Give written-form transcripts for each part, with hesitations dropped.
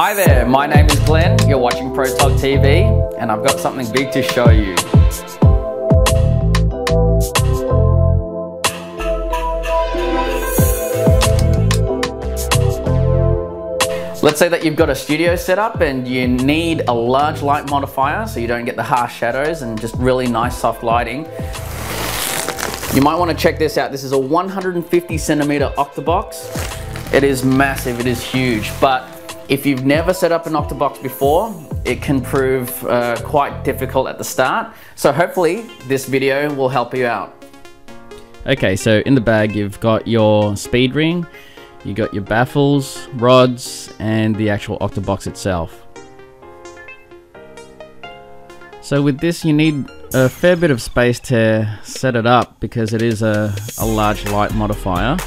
Hi there, my name is Glenn, you're watching PROtog TV, and I've got something big to show you. Let's say that you've got a studio set up and you need a large light modifier so you don't get the harsh shadows and just really nice soft lighting. You might want to check this out. This is a 150 centimeter Octobox. It is massive, it is huge, but if you've never set up an Octobox before, it can prove quite difficult at the start. So hopefully this video will help you out. Okay, so in the bag you've got your speed ring, you got your baffles, rods, and the actual Octobox itself. So with this you need a fair bit of space to set it up because it is a large light modifier.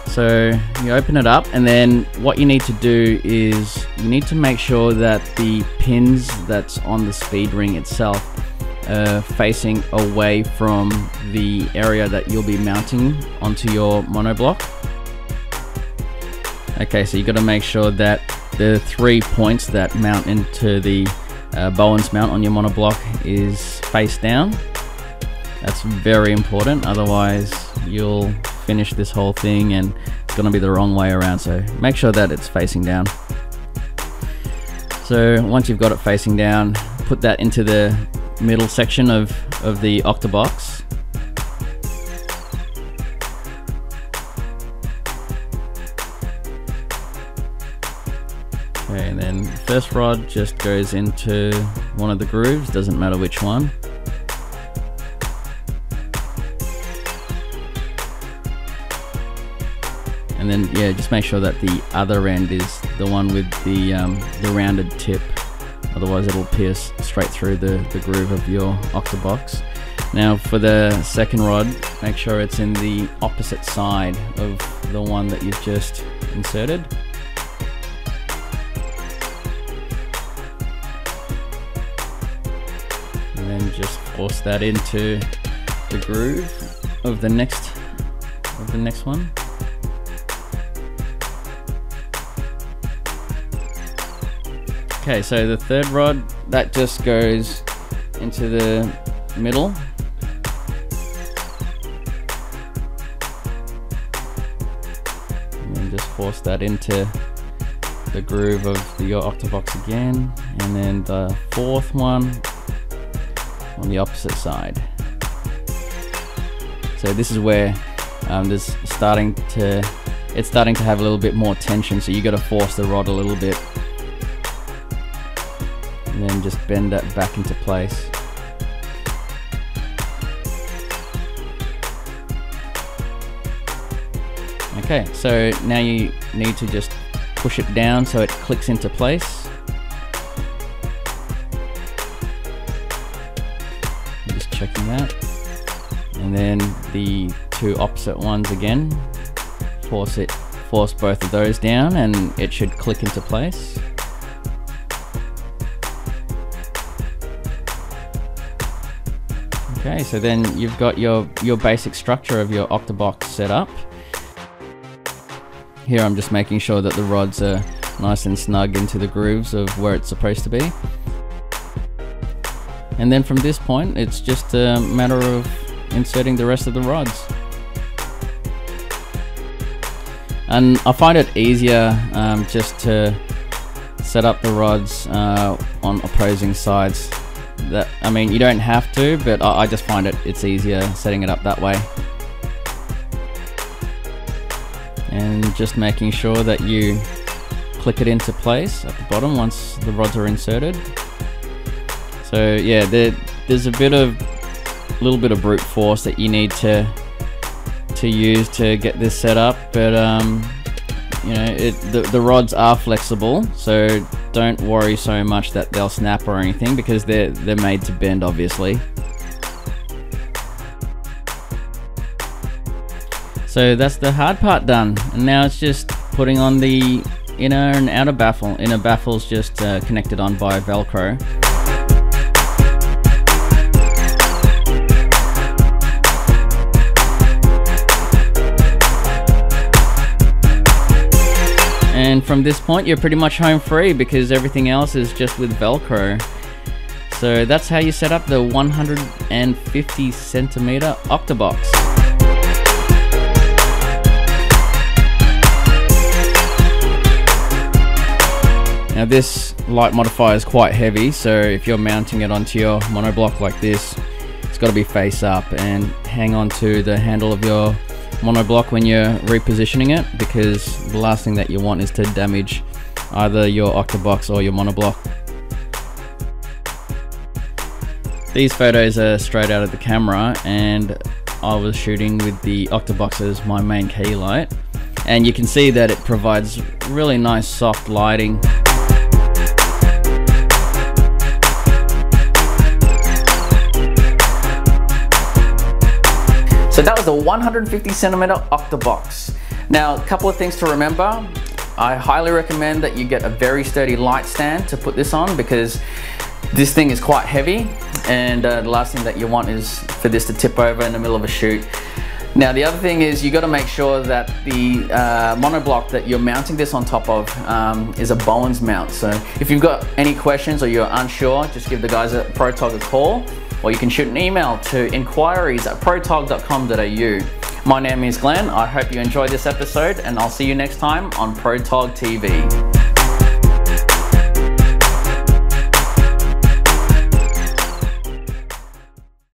So you open it up, and then what you need to do is you need to make sure that the pins that's on the speed ring itself are facing away from the area that you'll be mounting onto your monobloc. Okay, so you got to make sure that the 3 points that mount into the Bowens mount on your monobloc is face down. That's very important, otherwise you'll finish this whole thing and it's going to be the wrong way around, so make sure that it's facing down. So once you've got it facing down, put that into the middle section of the Octobox. Okay, and then the first rod just goes into one of the grooves, doesn't matter which one. And then yeah, just make sure that the other end is the one with the rounded tip, otherwise it'll pierce straight through the groove of your Octobox. Now for the second rod, make sure it's in the opposite side of the one that you've just inserted. And then just force that into the groove of the next one. Okay, so the third rod, that just goes into the middle. And then just force that into the groove of your Octobox again. And then the fourth one on the opposite side. So this is where it's starting to have a little bit more tension, so you got to force the rod a little bit. And then just bend that back into place. Okay, so now you need to just push it down so it clicks into place. I'm just checking that. And then the two opposite ones again. Force both of those down and it should click into place. Okay, so then you've got your basic structure of your Octobox set up. Here I'm just making sure that the rods are nice and snug into the grooves of where it's supposed to be. And then from this point, it's just a matter of inserting the rest of the rods. And I find it easier just to set up the rods on opposing sides. I mean, you don't have to, but I just find it's easier setting it up that way. And just making sure that you click it into place at the bottom once the rods are inserted. So yeah, there's a little bit of brute force that you need to use to get this set up, but you know, the rods are flexible, so don't worry so much that they'll snap or anything, because they're made to bend, obviously. So that's the hard part done, and now it's just putting on the inner and outer baffle. Inner baffle's just connected on by Velcro. And from this point, you're pretty much home free because everything else is just with Velcro. So that's how you set up the 150 centimeter Octobox. Now this light modifier is quite heavy, so if you're mounting it onto your monobloc like this, it's got to be face up and hang on to the handle of your monobloc when you're repositioning it, because the last thing that you want is to damage either your Octobox or your monobloc. These photos are straight out of the camera, and I was shooting with the Octobox as my main key light, and you can see that it provides really nice soft lighting. So that was the 150 centimeter Octobox. Now, a couple of things to remember. I highly recommend that you get a very sturdy light stand to put this on, because this thing is quite heavy, and the last thing that you want is for this to tip over in the middle of a shoot. Now, the other thing is you got to make sure that the monobloc that you're mounting this on top of is a Bowens mount. So if you've got any questions or you're unsure, just give the guys at PROtog a call, or you can shoot an email to inquiries@protog.com.au. My name is Glenn. I hope you enjoyed this episode, and I'll see you next time on PROtog TV.